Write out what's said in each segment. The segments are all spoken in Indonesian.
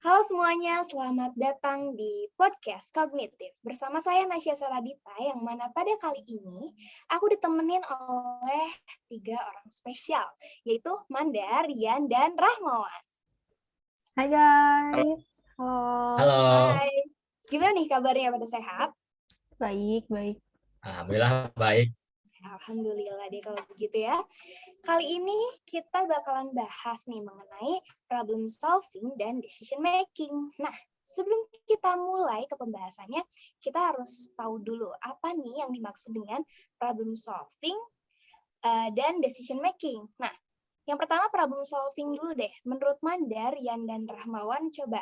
Halo semuanya, selamat datang di podcast Kognitif. Bersama saya Nasya Saradita, yang mana pada kali ini aku ditemenin oleh 3 orang spesial, yaitu Manda, Rian, dan Rahmawan. Hai Halo. guys, halo. Halo, Hai, gimana nih kabarnya, pada sehat? Baik, baik. alhamdulillah baik. Alhamdulillah deh kalau begitu ya. Kali ini kita bakalan bahas nih mengenai problem solving dan decision making. Nah, sebelum kita mulai ke pembahasannya, kita harus tahu dulu apa nih yang dimaksud dengan problem solving dan decision making. Nah, yang pertama problem solving dulu deh. Menurut Manda, Rian, dan Rahmawan, coba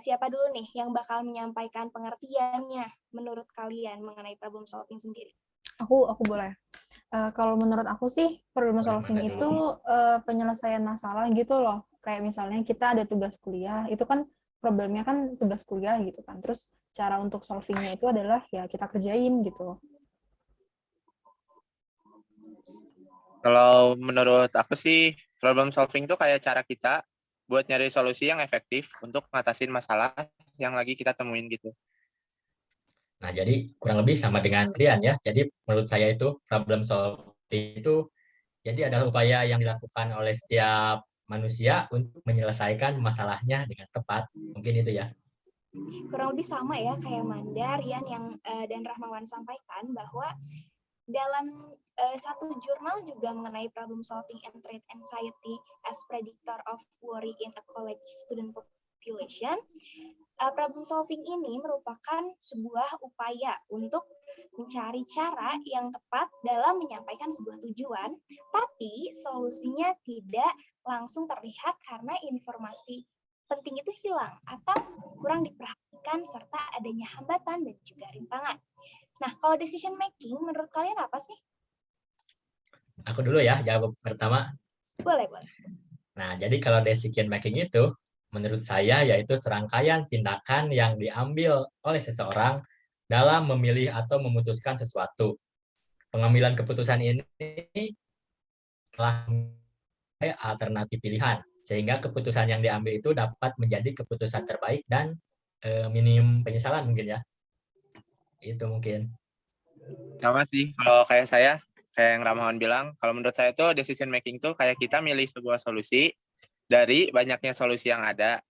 siapa dulu nih yang bakal menyampaikan pengertiannya menurut kalian mengenai problem solving sendiri? Aku boleh. Kalau menurut aku sih, problem Boleh solving Manda itu dulu. penyelesaian masalah gitu loh. Kayak misalnya kita ada tugas kuliah, itu kan problemnya kan tugas kuliah gitu kan. Terus cara untuk solvingnya itu adalah ya kita kerjain gitu. Kalau menurut aku sih, problem solving itu kayak cara kita buat nyari solusi yang efektif untuk ngatasin masalah yang lagi kita temuin gitu. Nah, jadi kurang lebih sama dengan Rian ya. Jadi menurut saya itu problem solving itu jadi adalah upaya yang dilakukan oleh setiap manusia untuk menyelesaikan masalahnya dengan tepat. Mungkin itu ya. Kurang lebih sama ya kayak Manda, Rian yang dan Rahmawan sampaikan bahwa dalam satu jurnal juga mengenai problem solving and trait anxiety as predictor of worry in a college student population, problem solving ini merupakan sebuah upaya untuk mencari cara yang tepat dalam menyampaikan sebuah tujuan, tapi solusinya tidak langsung terlihat karena informasi penting itu hilang atau kurang diperhatikan serta adanya hambatan dan juga rintangan. Nah, kalau decision making, menurut kalian apa sih? Aku dulu ya jawab pertama. Boleh. Nah, jadi kalau decision making itu menurut saya yaitu serangkaian tindakan yang diambil oleh seseorang dalam memilih atau memutuskan sesuatu. Pengambilan keputusan ini setelah alternatif pilihan, sehingga keputusan yang diambil itu dapat menjadi keputusan terbaik dan minim penyesalan mungkin ya. Itu mungkin. Sama sih, kalau kayak saya, kayak yang Ramawan bilang, kalau menurut saya tuh decision making tuh kayak kita milih sebuah solusi dari banyaknya solusi yang ada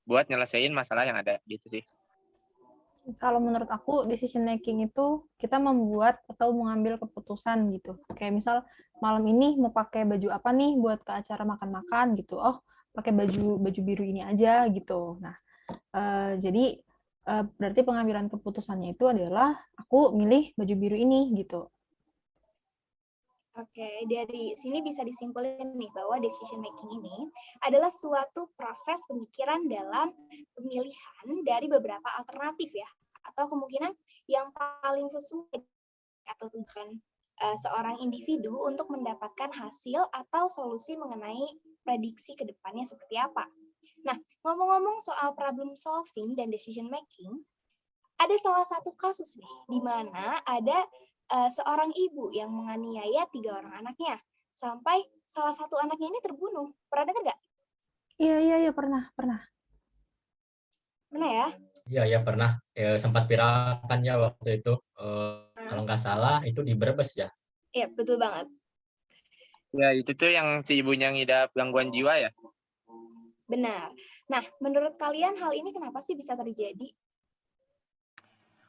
buat nyelesain masalah yang ada gitu sih. Kalau menurut aku, decision making itu kita membuat atau mengambil keputusan gitu. Kayak misal malam ini mau pakai baju apa nih buat ke acara makan-makan gitu. Oh, pakai baju biru ini aja gitu. Nah, jadi berarti pengambilan keputusannya itu adalah aku milih baju biru ini gitu. Oke, dari sini bisa disimpulkan nih bahwa decision making ini adalah suatu proses pemikiran dalam pemilihan dari beberapa alternatif ya, atau kemungkinan yang paling sesuai atau tujuan seorang individu untuk mendapatkan hasil atau solusi mengenai prediksi ke depannya seperti apa. Nah, ngomong-ngomong soal problem solving dan decision making, ada salah satu kasus nih, di mana ada seorang ibu yang menganiaya 3 orang anaknya, sampai salah satu anaknya ini terbunuh. Pernah dengar nggak? Iya, pernah. Mana ya? Iya, ya pernah sempat viral kan ya waktu itu. Kalau nggak salah itu di Brebes ya. Iya, betul banget. Ya, itu tuh yang si ibunya ngidap gangguan jiwa ya. Benar. Nah, menurut kalian hal ini kenapa sih bisa terjadi?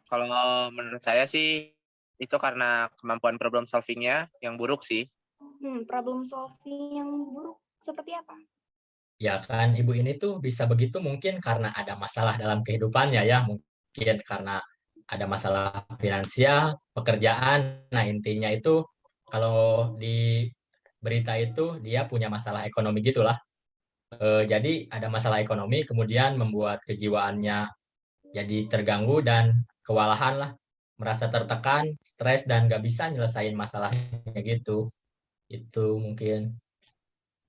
Kalau menurut saya sih, itu karena kemampuan problem solving-nya yang buruk sih. Problem solving yang buruk seperti apa? Ya kan ibu ini tuh bisa begitu mungkin karena ada masalah dalam kehidupannya ya. Mungkin karena ada masalah finansial, pekerjaan. Nah, intinya itu kalau di berita itu dia punya masalah ekonomi gitulah. Jadi ada masalah ekonomi kemudian membuat kejiwaannya jadi terganggu dan kewalahan lah, merasa tertekan, stres dan nggak bisa nyelesain masalahnya gitu. Itu mungkin.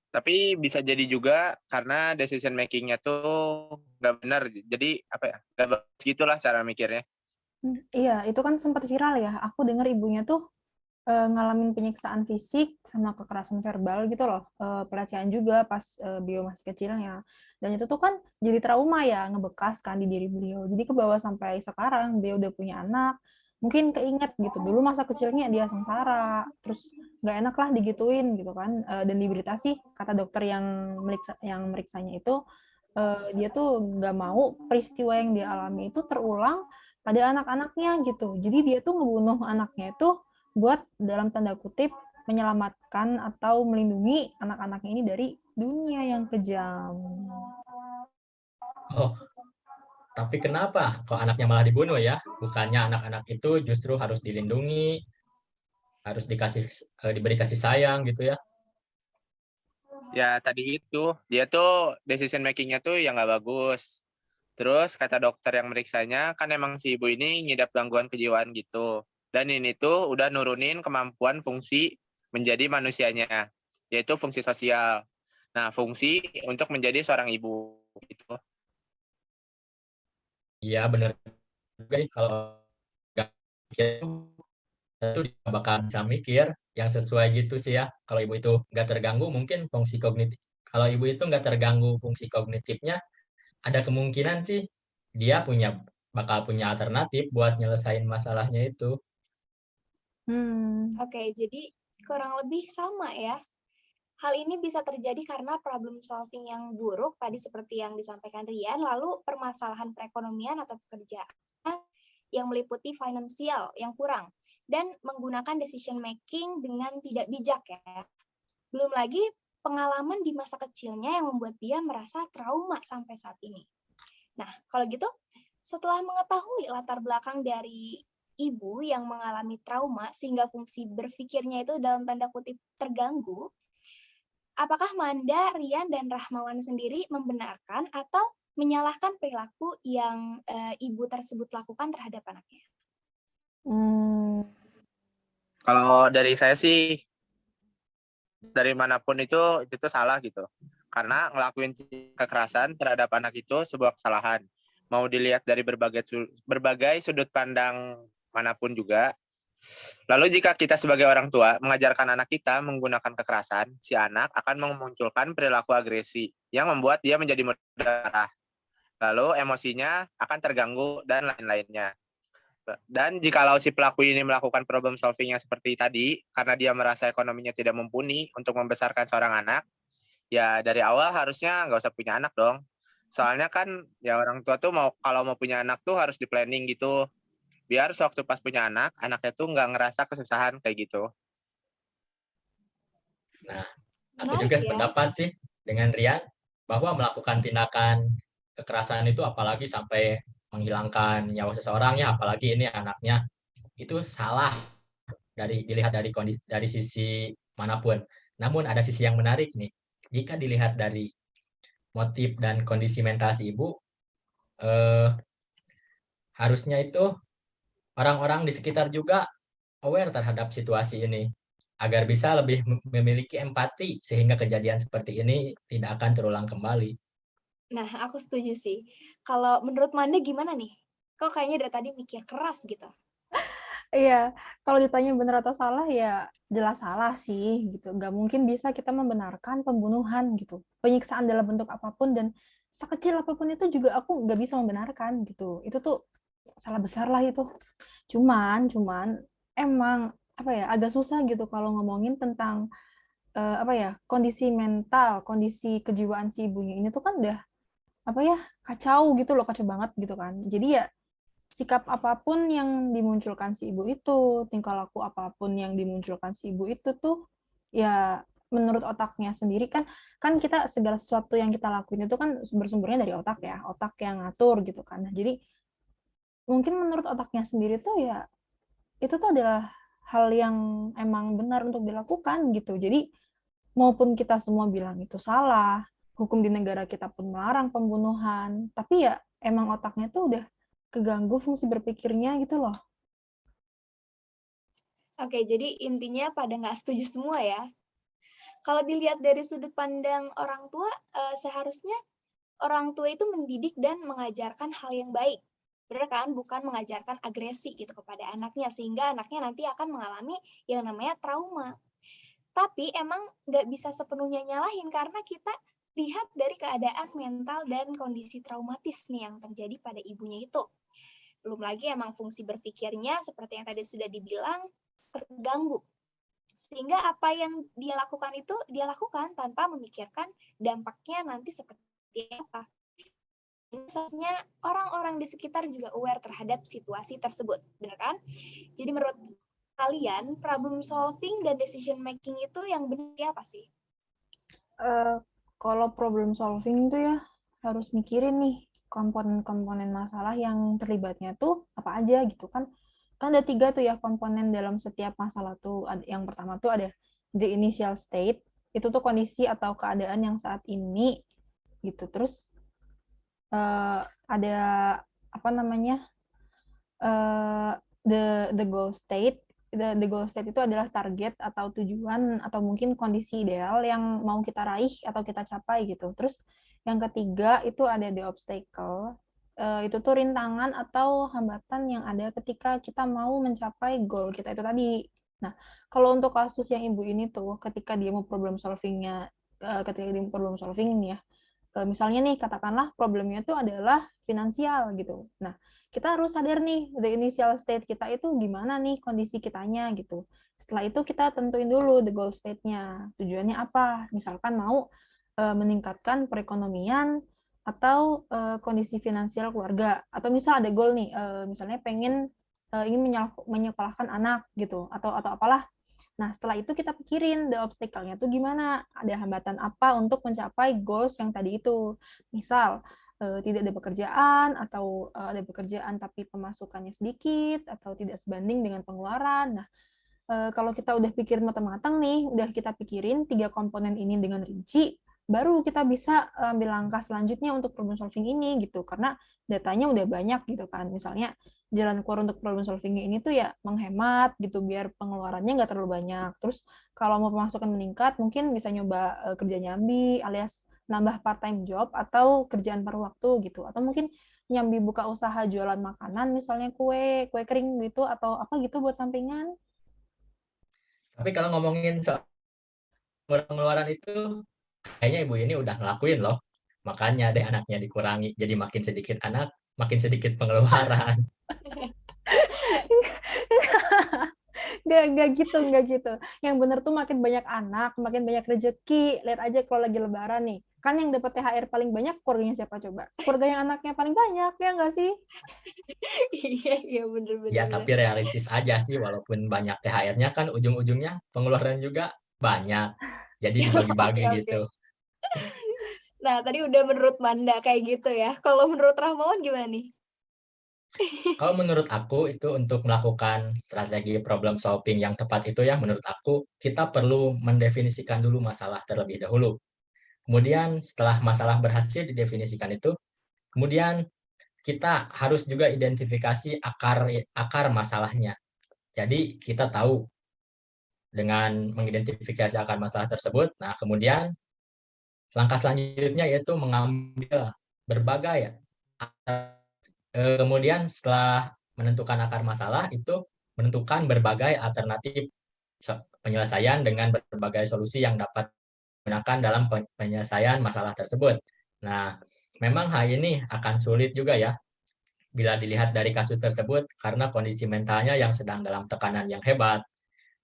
Tapi bisa jadi juga karena decision making-nya tuh nggak benar. Jadi apa ya? Nggak bagus gitulah cara mikirnya. Iya, itu kan sempat viral ya. Aku dengar ibunya tuh ngalamin penyiksaan fisik sama kekerasan verbal gitu loh, pelecehan juga pas beliau masih kecilnya. Dan itu tuh kan jadi trauma ya, ngebekas kan di diri beliau. Jadi ke bawah sampai sekarang, beliau udah punya anak, mungkin keinget gitu, dulu masa kecilnya dia sengsara, terus nggak enak lah digituin gitu kan. Dan diberita sih, kata dokter yang meriksanya itu, dia tuh nggak mau peristiwa yang dia alami itu terulang pada anak-anaknya gitu. Jadi dia tuh ngebunuh anaknya itu buat dalam tanda kutip menyelamatkan atau melindungi anak-anaknya ini dari dunia yang kejam. Oh, tapi kenapa kok anaknya malah dibunuh ya? Bukannya anak-anak itu justru harus dilindungi, harus diberi kasih sayang gitu ya? Ya tadi itu, dia tuh decision making-nya tuh yang nggak bagus. Terus kata dokter yang meriksanya, kan emang si ibu ini ngidap gangguan kejiwaan gitu. Dan ini tuh udah nurunin kemampuan fungsi menjadi manusianya, yaitu fungsi sosial. Nah, fungsi untuk menjadi seorang ibu gitu. Iya bener juga sih, kalau nggak mikir itu dia bakal bisa mikir yang sesuai gitu sih ya. Kalau ibu itu nggak terganggu, mungkin fungsi kognitif. Kalau ibu itu nggak terganggu fungsi kognitifnya, ada kemungkinan sih dia bakal punya alternatif buat nyelesain masalahnya itu. Oke, jadi kurang lebih sama ya. Hal ini bisa terjadi karena problem solving yang buruk, tadi seperti yang disampaikan Rian, lalu permasalahan perekonomian atau pekerjaan yang meliputi finansial yang kurang, dan menggunakan decision making dengan tidak bijak ya. Belum lagi pengalaman di masa kecilnya yang membuat dia merasa trauma sampai saat ini. Nah, kalau gitu, setelah mengetahui latar belakang dari ibu yang mengalami trauma sehingga fungsi berpikirnya itu dalam tanda kutip terganggu, apakah Manda, Rian, dan Rahmawan sendiri membenarkan atau menyalahkan perilaku yang ibu tersebut lakukan terhadap anaknya? Kalau dari saya sih, dari manapun itu tuh salah gitu. Karena ngelakuin kekerasan terhadap anak itu sebuah kesalahan. Mau dilihat dari berbagai sudut pandang manapun juga. Lalu jika kita sebagai orang tua mengajarkan anak kita menggunakan kekerasan, si anak akan memunculkan perilaku agresi yang membuat dia menjadi mudah marah. Lalu emosinya akan terganggu dan lain-lainnya. Dan jikalau si pelaku ini melakukan problem solving yang seperti tadi, karena dia merasa ekonominya tidak mumpuni untuk membesarkan seorang anak, ya dari awal harusnya nggak usah punya anak dong. Soalnya kan ya orang tua tuh kalau mau punya anak tuh harus di planning gitu. Biar sewaktu pas punya anak, anaknya tuh nggak ngerasa kesusahan kayak gitu. Nah, aku Menarik juga ya. sependapat sih dengan Rian bahwa melakukan tindakan kekerasan itu apalagi sampai menghilangkan nyawa seseorang ya, apalagi ini anaknya, itu salah dilihat dari sisi manapun. Namun ada sisi yang menarik nih. Jika dilihat dari motif dan kondisi mental si ibu, harusnya itu orang-orang di sekitar juga aware terhadap situasi ini agar bisa lebih memiliki empati sehingga kejadian seperti ini tidak akan terulang kembali. Nah, aku setuju sih. Kalau menurut Manda gimana nih? Kok kayaknya dari tadi mikir keras gitu? Iya, kalau ditanya benar atau salah ya jelas salah sih gitu. Gak mungkin bisa kita membenarkan pembunuhan gitu. Penyiksaan dalam bentuk apapun dan sekecil apapun itu juga aku nggak bisa membenarkan gitu. Itu tuh salah besar lah itu. Cuman emang apa ya agak susah gitu kalau ngomongin tentang apa ya kondisi mental, kondisi kejiwaan si ibunya ini tuh kan udah apa ya kacau gitu loh, kacau banget gitu kan. Jadi ya sikap apapun yang dimunculkan si ibu itu, tingkah laku apapun yang dimunculkan si ibu itu tuh ya menurut otaknya sendiri kan kita segala sesuatu yang kita lakuin itu kan sumber-sumbernya dari otak ya, otak yang ngatur gitu kan. Nah, jadi mungkin menurut otaknya sendiri tuh ya itu tuh adalah hal yang emang benar untuk dilakukan gitu. Jadi maupun kita semua bilang itu salah, hukum di negara kita pun melarang pembunuhan, tapi ya emang otaknya tuh udah keganggu fungsi berpikirnya gitu loh. Oke, jadi intinya pada nggak setuju semua ya. Kalau dilihat dari sudut pandang orang tua, seharusnya orang tua itu mendidik dan mengajarkan hal yang baik. benar kan? Bukan mengajarkan agresi gitu kepada anaknya, sehingga anaknya nanti akan mengalami yang namanya trauma. Tapi emang nggak bisa sepenuhnya nyalahin, karena kita lihat dari keadaan mental dan kondisi traumatis nih yang terjadi pada ibunya itu. Belum lagi emang fungsi berpikirnya seperti yang tadi sudah dibilang terganggu. Sehingga apa yang dia lakukan itu dia lakukan tanpa memikirkan dampaknya nanti seperti apa. Misalnya orang-orang di sekitar juga aware terhadap situasi tersebut, benar kan? Jadi menurut kalian problem solving dan decision making itu yang benar apa sih? Kalau problem solving itu ya harus mikirin nih komponen-komponen masalah yang terlibatnya tuh apa aja gitu kan. Kan ada 3 tuh ya komponen dalam setiap masalah tuh. Yang pertama tuh ada the initial state, itu tuh kondisi atau keadaan yang saat ini gitu. Terus ada apa namanya the goal state. The goal state itu adalah target atau tujuan atau mungkin kondisi ideal yang mau kita raih atau kita capai gitu. Terus yang ketiga itu ada the obstacle. Itu tuh rintangan atau hambatan yang ada ketika kita mau mencapai goal kita itu tadi. Nah, kalau untuk kasus yang ibu ini tuh ketika dia mau problem solvingnya, ketika dia mau problem solving ini ya, misalnya nih katakanlah problemnya itu adalah finansial gitu. Nah, kita harus sadar nih the initial state kita itu gimana nih kondisi kitanya gitu. Setelah itu kita tentuin dulu the goal state-nya. Tujuannya apa? Misalkan mau meningkatkan perekonomian atau kondisi finansial keluarga, atau misal ada goal nih misalnya pengen ingin menyekolahkan anak gitu, atau apalah. Nah, setelah itu kita pikirin the obstacle-nya tuh gimana, ada hambatan apa untuk mencapai goals yang tadi itu. Misal, tidak ada pekerjaan, atau ada pekerjaan tapi pemasukannya sedikit, atau tidak sebanding dengan pengeluaran. Nah, kalau kita udah pikirin matang-matang nih, udah kita pikirin 3 komponen ini dengan rinci, baru kita bisa ambil langkah selanjutnya untuk problem solving ini gitu, karena datanya udah banyak gitu kan. Misalnya jalan keluar untuk problem solving ini tuh ya menghemat gitu biar pengeluarannya nggak terlalu banyak. Terus kalau mau pemasukan meningkat mungkin bisa nyoba kerja nyambi alias nambah part time job atau kerjaan paruh waktu gitu, atau mungkin nyambi buka usaha jualan makanan misalnya kue kering gitu atau apa gitu buat sampingan. Tapi kalau ngomongin soal pengeluaran itu, kayaknya ibu ini udah ngelakuin loh. Makanya deh anaknya dikurangi, jadi makin sedikit anak, makin sedikit pengeluaran. Nggak gitu. Yang bener tuh makin banyak anak, makin banyak rezeki. Lihat aja kalau lagi lebaran nih. Kan yang dapat THR paling banyak keluarganya siapa coba? Keluarga yang anaknya paling banyak, ya nggak sih? Iya, iya Ya, bener-bener. tapi realistis aja sih, walaupun banyak THR-nya kan ujung-ujungnya pengeluaran juga banyak. Jadi Oke, dibagi-bagi oke. gitu. Nah, tadi udah menurut Manda kayak gitu ya. Kalau menurut Rahmawan gimana nih? Kalau menurut aku itu untuk melakukan strategi problem solving yang tepat itu ya, menurut aku kita perlu mendefinisikan dulu masalah terlebih dahulu. Kemudian setelah masalah berhasil didefinisikan itu, kemudian kita harus juga identifikasi akar akar masalahnya. Jadi kita tahu dengan mengidentifikasi akar masalah tersebut, nah kemudian langkah selanjutnya yaitu mengambil berbagai kemudian setelah menentukan akar masalah itu menentukan berbagai alternatif penyelesaian dengan berbagai solusi yang dapat digunakan dalam penyelesaian masalah tersebut. Nah, memang hal ini akan sulit juga ya bila dilihat dari kasus tersebut karena kondisi mentalnya yang sedang dalam tekanan yang hebat.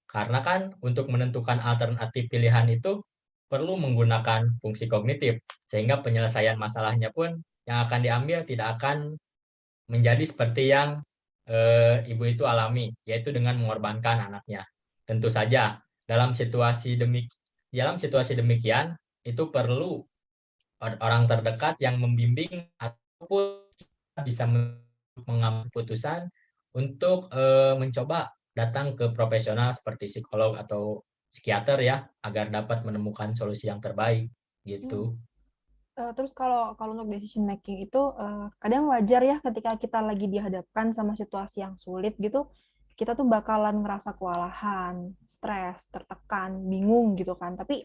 Karena kan untuk menentukan alternatif pilihan itu perlu menggunakan fungsi kognitif, sehingga penyelesaian masalahnya pun yang akan diambil tidak akan menjadi seperti yang ibu itu alami, yaitu dengan mengorbankan anaknya. Tentu saja dalam situasi demikian itu perlu orang terdekat yang membimbing ataupun bisa mengambil keputusan untuk mencoba datang ke profesional seperti psikolog atau psikiater ya agar dapat menemukan solusi yang terbaik gitu. Terus kalau untuk decision making itu kadang wajar ya ketika kita lagi dihadapkan sama situasi yang sulit gitu, kita tuh bakalan ngerasa kewalahan, stres, tertekan, bingung gitu kan. Tapi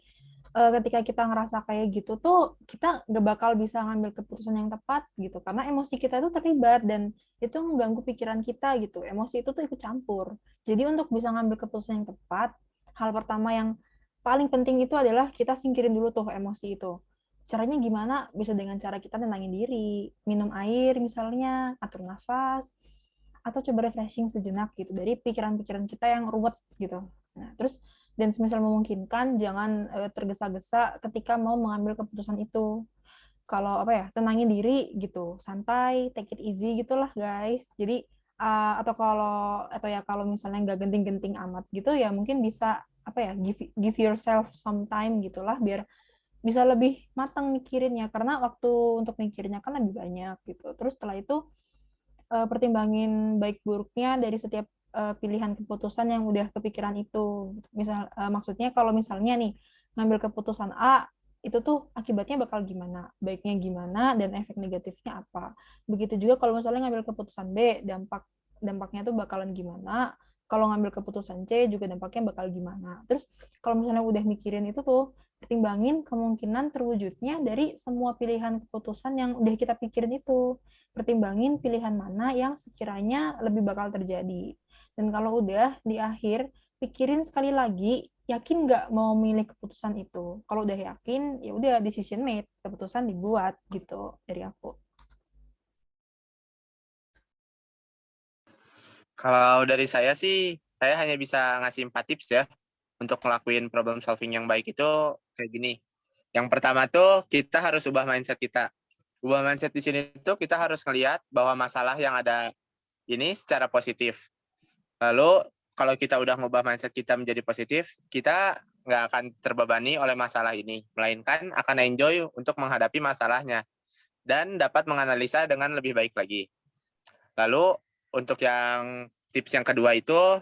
ketika kita ngerasa kayak gitu tuh kita nggak bakal bisa ngambil keputusan yang tepat gitu karena emosi kita itu terlibat dan itu mengganggu pikiran kita gitu. Emosi itu tuh ikut campur. Jadi untuk bisa ngambil keputusan yang tepat, hal pertama yang paling penting itu adalah kita singkirin dulu tuh emosi itu. Caranya gimana? Bisa dengan cara kita tenangin diri, minum air misalnya, atur nafas, atau coba refreshing sejenak gitu dari pikiran-pikiran kita yang ruwet gitu. Nah, terus dan semisal memungkinkan jangan tergesa-gesa ketika mau mengambil keputusan itu. Kalau apa ya, tenangin diri gitu, santai, take it easy gitulah guys. Jadi atau misalnya nggak genting-genting amat gitu ya mungkin bisa apa ya give yourself some time gitulah biar bisa lebih matang mikirinnya karena waktu untuk mikirnya kan lebih banyak gitu. Terus setelah itu pertimbangin baik buruknya dari setiap pilihan keputusan yang udah kepikiran itu. Maksudnya kalau misalnya nih ngambil keputusan A itu tuh akibatnya bakal gimana, baiknya gimana dan efek negatifnya apa. Begitu juga kalau misalnya ngambil keputusan B, dampaknya tuh bakalan gimana. Kalau ngambil keputusan C juga dampaknya bakal gimana. Terus kalau misalnya udah mikirin itu tuh pertimbangin kemungkinan terwujudnya dari semua pilihan keputusan yang udah kita pikirin itu. Pertimbangin pilihan mana yang sekiranya lebih bakal terjadi. Dan kalau udah di akhir, pikirin sekali lagi, yakin nggak mau milih keputusan itu. Kalau udah yakin, ya udah decision made, keputusan dibuat gitu dari aku. Kalau dari saya sih, saya hanya bisa ngasih 4 tips ya untuk ngelakuin problem solving yang baik itu kayak gini. Yang pertama tuh kita harus ubah mindset kita. Ubah mindset di sini tuh kita harus ngelihat bahwa masalah yang ada ini secara positif. Lalu kalau kita udah ngubah mindset kita menjadi positif, kita nggak akan terbebani oleh masalah ini, melainkan akan enjoy untuk menghadapi masalahnya dan dapat menganalisa dengan lebih baik lagi. Lalu untuk yang tips yang kedua itu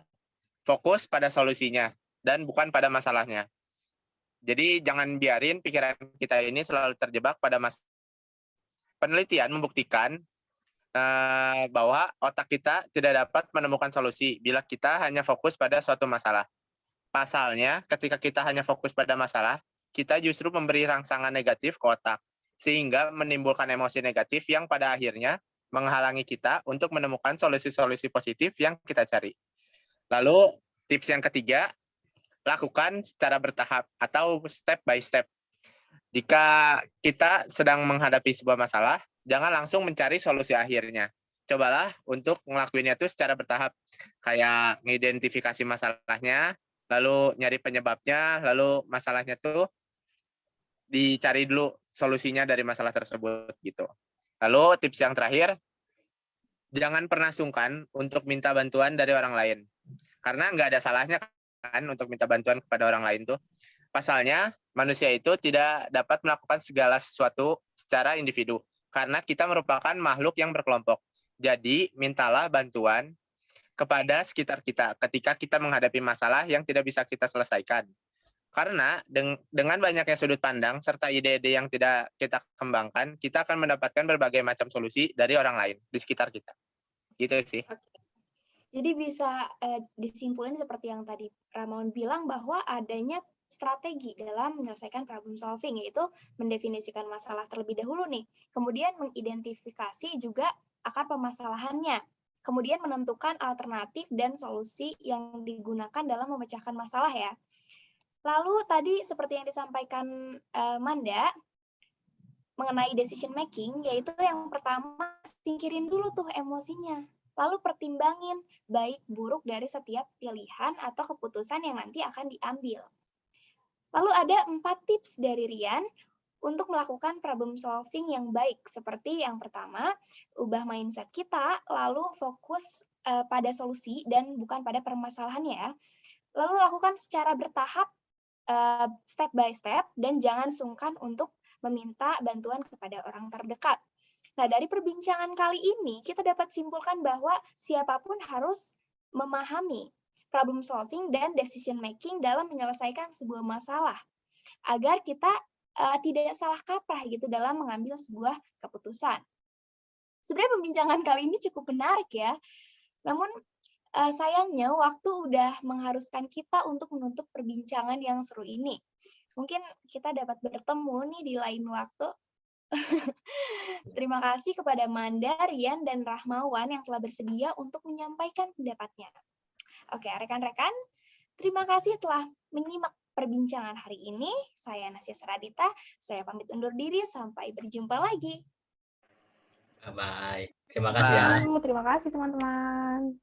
fokus pada solusinya dan bukan pada masalahnya. Jadi jangan biarin pikiran kita ini selalu terjebak pada masalah. Penelitian membuktikan bahwa otak kita tidak dapat menemukan solusi bila kita hanya fokus pada suatu masalah. Pasalnya, ketika kita hanya fokus pada masalah, kita justru memberi rangsangan negatif ke otak, sehingga menimbulkan emosi negatif yang pada akhirnya menghalangi kita untuk menemukan solusi-solusi positif yang kita cari. Lalu, tips yang ketiga, lakukan secara bertahap atau step by step. Jika kita sedang menghadapi sebuah masalah, jangan langsung mencari solusi akhirnya. Cobalah untuk ngelakuinnya itu secara bertahap, kayak ngidentifikasi masalahnya, lalu nyari penyebabnya, lalu masalahnya tuh dicari dulu solusinya dari masalah tersebut gitu. Lalu tips yang terakhir, jangan pernah sungkan untuk minta bantuan dari orang lain. Karena nggak ada salahnya kan untuk minta bantuan kepada orang lain tuh. Pasalnya, manusia itu tidak dapat melakukan segala sesuatu secara individu. Karena kita merupakan makhluk yang berkelompok. Jadi, mintalah bantuan kepada sekitar kita ketika kita menghadapi masalah yang tidak bisa kita selesaikan. Karena dengan banyaknya sudut pandang serta ide-ide yang tidak kita kembangkan, kita akan mendapatkan berbagai macam solusi dari orang lain di sekitar kita. Gitu sih. Oke. Jadi bisa disimpulkan seperti yang tadi Ramon bilang bahwa adanya strategi dalam menyelesaikan problem solving, yaitu mendefinisikan masalah terlebih dahulu nih, kemudian mengidentifikasi juga akar permasalahannya, kemudian menentukan alternatif dan solusi yang digunakan dalam memecahkan masalah ya. Lalu tadi seperti yang disampaikan Manda, mengenai decision making, yaitu yang pertama singkirin dulu tuh emosinya. Lalu pertimbangin baik buruk dari setiap pilihan atau keputusan yang nanti akan diambil. Lalu ada 4 tips dari Rian untuk melakukan problem solving yang baik. Seperti yang pertama, ubah mindset kita, lalu fokus pada solusi dan bukan pada permasalahannya ya. Lalu lakukan secara bertahap, step by step, dan jangan sungkan untuk meminta bantuan kepada orang terdekat. Nah, dari perbincangan kali ini, kita dapat simpulkan bahwa siapapun harus memahami problem solving dan decision making dalam menyelesaikan sebuah masalah, agar kita tidak salah kaprah gitu dalam mengambil sebuah keputusan. Sebenarnya pembincangan kali ini cukup menarik ya, namun sayangnya waktu udah mengharuskan kita untuk menutup perbincangan yang seru ini. Mungkin kita dapat bertemu nih di lain waktu. Terima kasih kepada Manda, Rian, dan Rahmawan yang telah bersedia untuk menyampaikan pendapatnya. Oke, rekan-rekan, terima kasih telah menyimak perbincangan hari ini. Saya Nasya Seradita, saya pamit undur diri, sampai berjumpa lagi. Bye. Terima kasih ya. Terima kasih teman-teman.